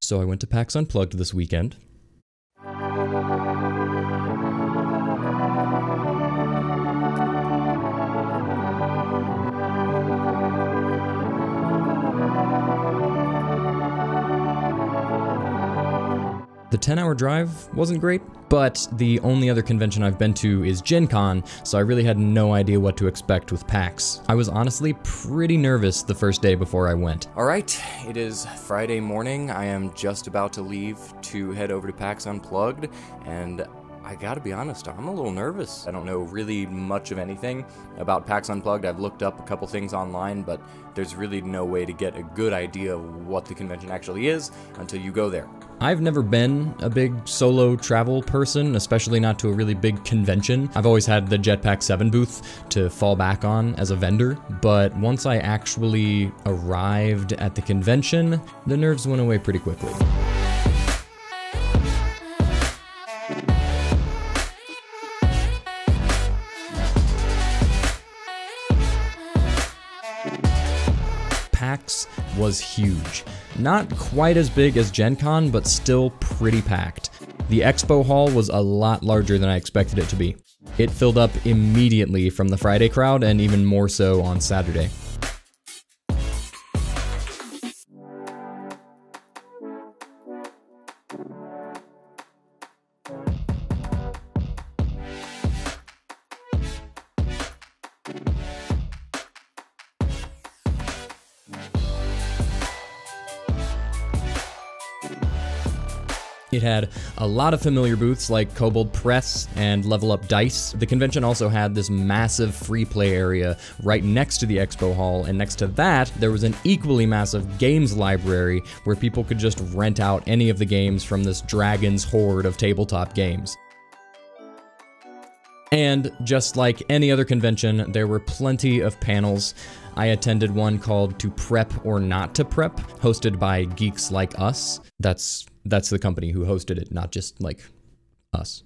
So I went to PAX Unplugged this weekend. The 10-hour drive wasn't great, but the only other convention I've been to is Gen Con, so I really had no idea what to expect with PAX. I was honestly pretty nervous the first day before I went. Alright, it is Friday morning. I am just about to leave to head over to PAX Unplugged, and I gotta be honest, I'm a little nervous. I don't know really much of anything about PAX Unplugged. I've looked up a couple things online, but there's really no way to get a good idea of what the convention actually is until you go there. I've never been a big solo travel person, especially not to a really big convention. I've always had the Jetpack 7 booth to fall back on as a vendor, but once I actually arrived at the convention, the nerves went away pretty quickly. PAX was huge. Not quite as big as Gen Con, but still pretty packed. The expo hall was a lot larger than I expected it to be. It filled up immediately from the Friday crowd, and even more so on Saturday. It had a lot of familiar booths like Kobold Press and Level Up Dice. The convention also had this massive free play area right next to the expo hall, and next to that, there was an equally massive games library where people could just rent out any of the games from this dragon's horde of tabletop games. And just like any other convention, there were plenty of panels. I attended one called To Prep or Not to Prep, hosted by Geeks Like Us. That's the company who hosted it, not just like us.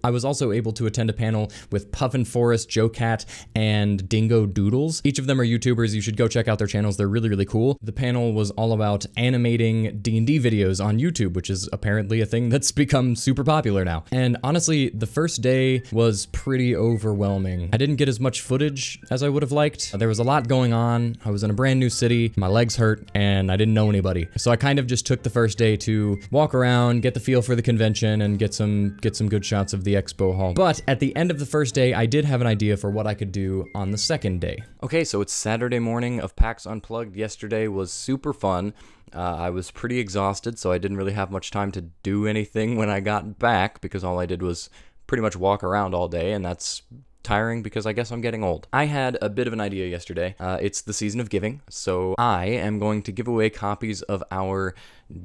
I was also able to attend a panel with Puffin Forest, Joe Cat, and Dingo Doodles. Each of them are YouTubers. You should go check out their channels. They're really, really cool. The panel was all about animating D&D videos on YouTube, which is apparently a thing that's become super popular now. And honestly, the first day was pretty overwhelming. I didn't get as much footage as I would have liked. There was a lot going on. I was in a brand new city. My legs hurt, and I didn't know anybody. So I kind of just took the first day to walk around, get the feel for the convention, and get some good shots of the expo hall. But at the end of the first day, I did have an idea for what I could do on the second day. Okay, so it's Saturday morning of PAX Unplugged. Yesterday was super fun. I was pretty exhausted, so I didn't really have much time to do anything when I got back, because all I did was pretty much walk around all day, and that's tiring because I guess I'm getting old. I had a bit of an idea yesterday. It's the season of giving, so I am going to give away copies of our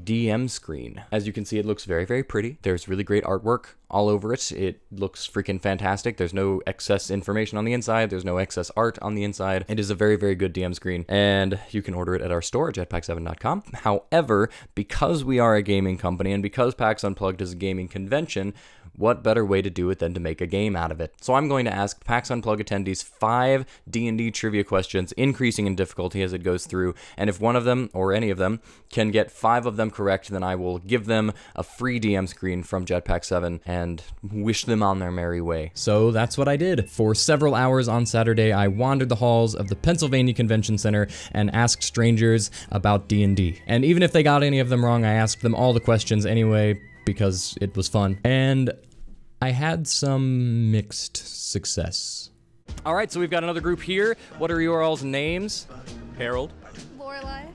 DM screen. As you can see, it looks very, very pretty. There's really great artwork all over it. It looks freaking fantastic. There's no excess information on the inside. There's no excess art on the inside. It is a very, very good DM screen, and you can order it at our store, jetpack7.com. However, because we are a gaming company and because PAX Unplugged is a gaming convention, what better way to do it than to make a game out of it? So I'm going to ask PAX Unplugged attendees 5 D&D trivia questions, increasing in difficulty as it goes through, and if one of them, or any of them, can get 5 of them correct, then I will give them a free DM screen from Jetpack 7 and wish them on their merry way. So that's what I did. For several hours on Saturday, I wandered the halls of the Pennsylvania Convention Center and asked strangers about D&D. And even if they got any of them wrong, I asked them all the questions anyway, because it was fun. And I had some mixed success. All right, so we've got another group here. What are your all's names? Harold. Lorelai.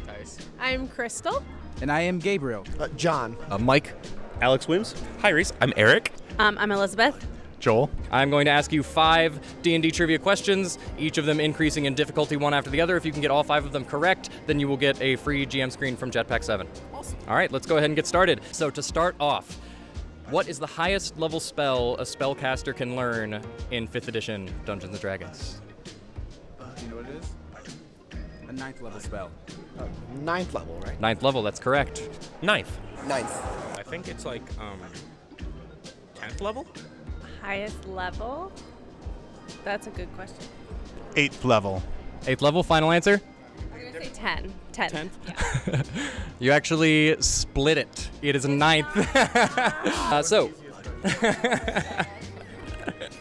Nice. I'm Crystal. And I am Gabriel. John. Mike. Alex Wims. Hi, Reese. I'm Eric. I'm Elizabeth. Joel. I'm going to ask you 5 D&D trivia questions, each of them increasing in difficulty one after the other. If you can get all 5 of them correct, then you will get a free GM screen from Jetpack 7. Awesome. All right, let's go ahead and get started. So to start off, what is the highest level spell a spellcaster can learn in 5th edition Dungeons & Dragons? Do you know what it is? A 9th level spell. 9th level, right? 9th level, that's correct. 9th. 9th. I think it's like 10th level? Highest level? That's a good question. 8th level. 8th level, final answer? I'm going to say 10. 10. 10th? You actually split it. It is 9th.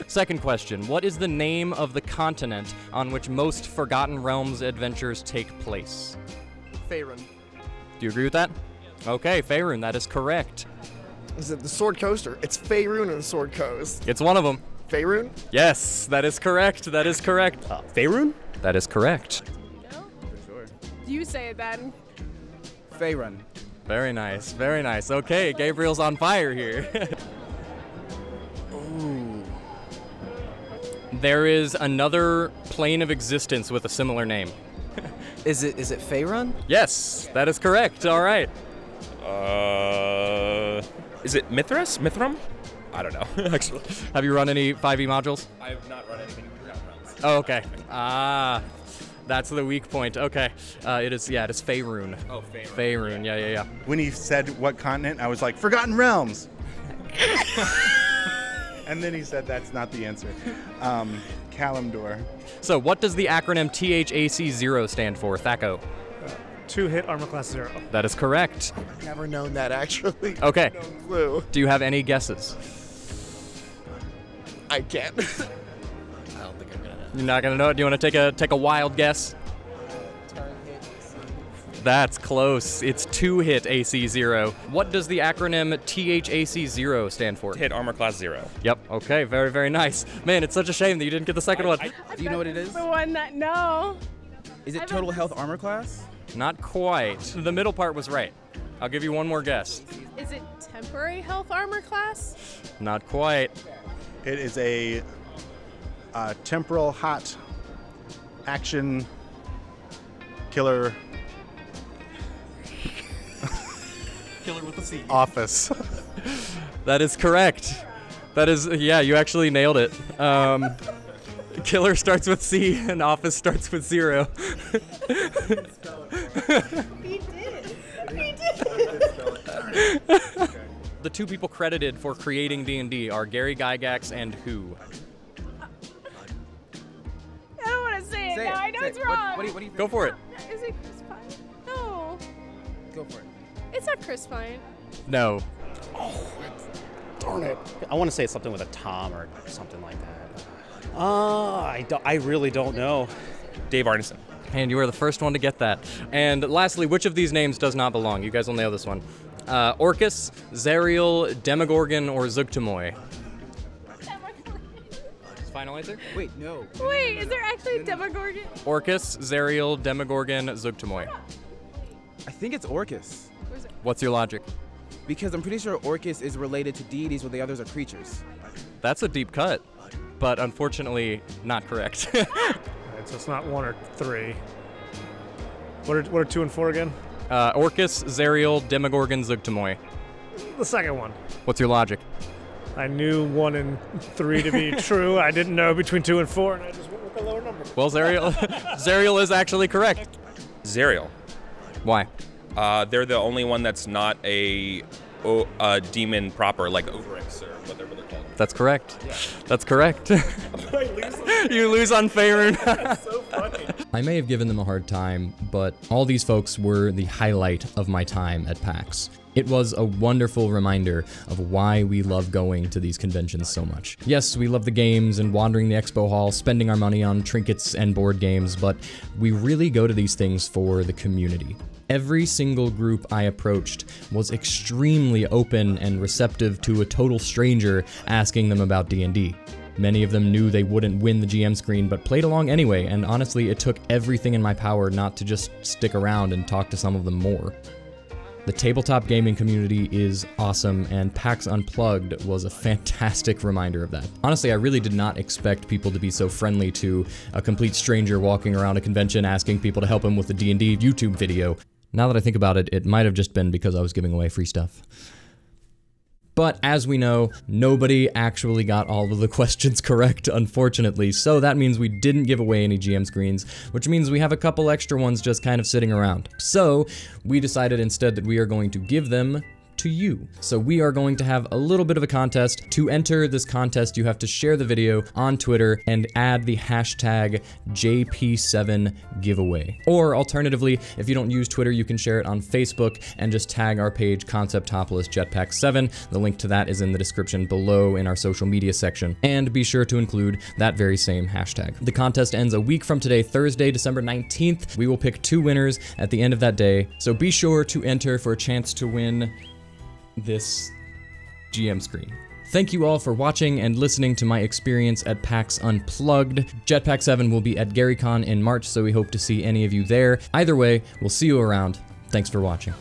Second question. What is the name of the continent on which most Forgotten Realms adventures take place? Faerun. Do you agree with that? Okay, Faerun, that is correct. Is it the Sword Coaster? It's Faerun and the Sword Coast. It's one of them. Faerun? Yes, that is correct. That is correct. Faerun? That is correct. Sure. You say it then. Faerun. Very nice, very nice. Okay, Gabriel's on fire here. Ooh. There is another plane of existence with a similar name. Is it Faerun? Yes, that is correct. All right. Is it Mithras? Mithram? I don't know, actually. Have you run any 5e modules? I have not run anything in Forgotten Realms. Oh, okay. Ah, that's the weak point. Okay. It is Faerun. Oh, Faerun. Faerun, yeah. When he said what continent, I was like, Forgotten Realms. And then he said that's not the answer. Kalimdor. So what does the acronym THAC0 stand for, Thaco? 2-hit armor class 0. That is correct. Never known that, actually. Okay. No clue. Do you have any guesses? I can't. I don't think I'm gonna know. You're not gonna know it? Do you want to take a wild guess? That's close. It's 2-hit AC0. What does the acronym THAC0 stand for? Hit armor class 0. Yep. Okay. Very, very nice. Man, it's such a shame that you didn't get the second one. Do you know what it is? The one that, no. Is it total health armor class? Not quite. The middle part was right. I'll give you one more guess. Is it temporary health armor class? Not quite. It is a temporal hot action killer. Killer with a C. Office. That is correct. That is, yeah, you actually nailed it. Killer starts with C and office starts with 0. He did. The two people credited for creating D&D are Gary Gygax and who? I don't want to say it now. I know it's What wrong. do you think? Go for it. Is it Chris Pine? No. Go for it. It's not Chris Pine. No. Darn it. I want to say something with a Tom or something like that. I really don't know. Dave Arneson. And you were the first one to get that. And lastly, which of these names does not belong? You guys will nail this one. Orcus, Zariel, Demogorgon, or Zugtamoy? Final answer? Wait, no. Wait, is there actually a Demogorgon? Orcus, Zariel, Demogorgon, Zugtamoy. I think it's Orcus. What's your logic? Because I'm pretty sure Orcus is related to deities while the others are creatures. That's a deep cut, but unfortunately not correct. Alright, so it's not 1 or 3. What are 2 and 4 again? Orcus, Zariel, Demogorgon, Zugtamoy. The second one. What's your logic? I knew 1 and 3 to be true. I didn't know between 2 and 4, and I just went with the lower number. Well, Zariel is actually correct. Zariel. Why? They're the only one that's not a demon proper, like Oberix or whatever they're called. That's correct. Yeah. That's correct. You lose on Faerun. That's so funny. I may have given them a hard time, but all these folks were the highlight of my time at PAX. It was a wonderful reminder of why we love going to these conventions so much. Yes, we love the games and wandering the expo hall, spending our money on trinkets and board games, but we really go to these things for the community. Every single group I approached was extremely open and receptive to a total stranger asking them about D&D. Many of them knew they wouldn't win the GM screen, but played along anyway, and honestly, it took everything in my power not to just stick around and talk to some of them more. The tabletop gaming community is awesome, and PAX Unplugged was a fantastic reminder of that. Honestly, I really did not expect people to be so friendly to a complete stranger walking around a convention asking people to help him with a D&D YouTube video. Now that I think about it, it might have just been because I was giving away free stuff. But as we know, nobody actually got all of the questions correct, unfortunately, so that means we didn't give away any GM screens, which means we have a couple extra ones just kind of sitting around. So, we decided instead that we are going to give them to you. So we are going to have a little bit of a contest. To enter this contest, you have to share the video on Twitter and add the hashtag JP7giveaway. Or alternatively, if you don't use Twitter, you can share it on Facebook and just tag our page Conceptopolis Jetpack 7. The link to that is in the description below in our social media section. And be sure to include that very same hashtag. The contest ends a week from today, Thursday, December 19th. We will pick 2 winners at the end of that day. So be sure to enter for a chance to win this GM screen. Thank you all for watching and listening to my experience at PAX Unplugged. Jetpack 7 will be at GaryCon in March, so we hope to see any of you there. Either way, we'll see you around. Thanks for watching.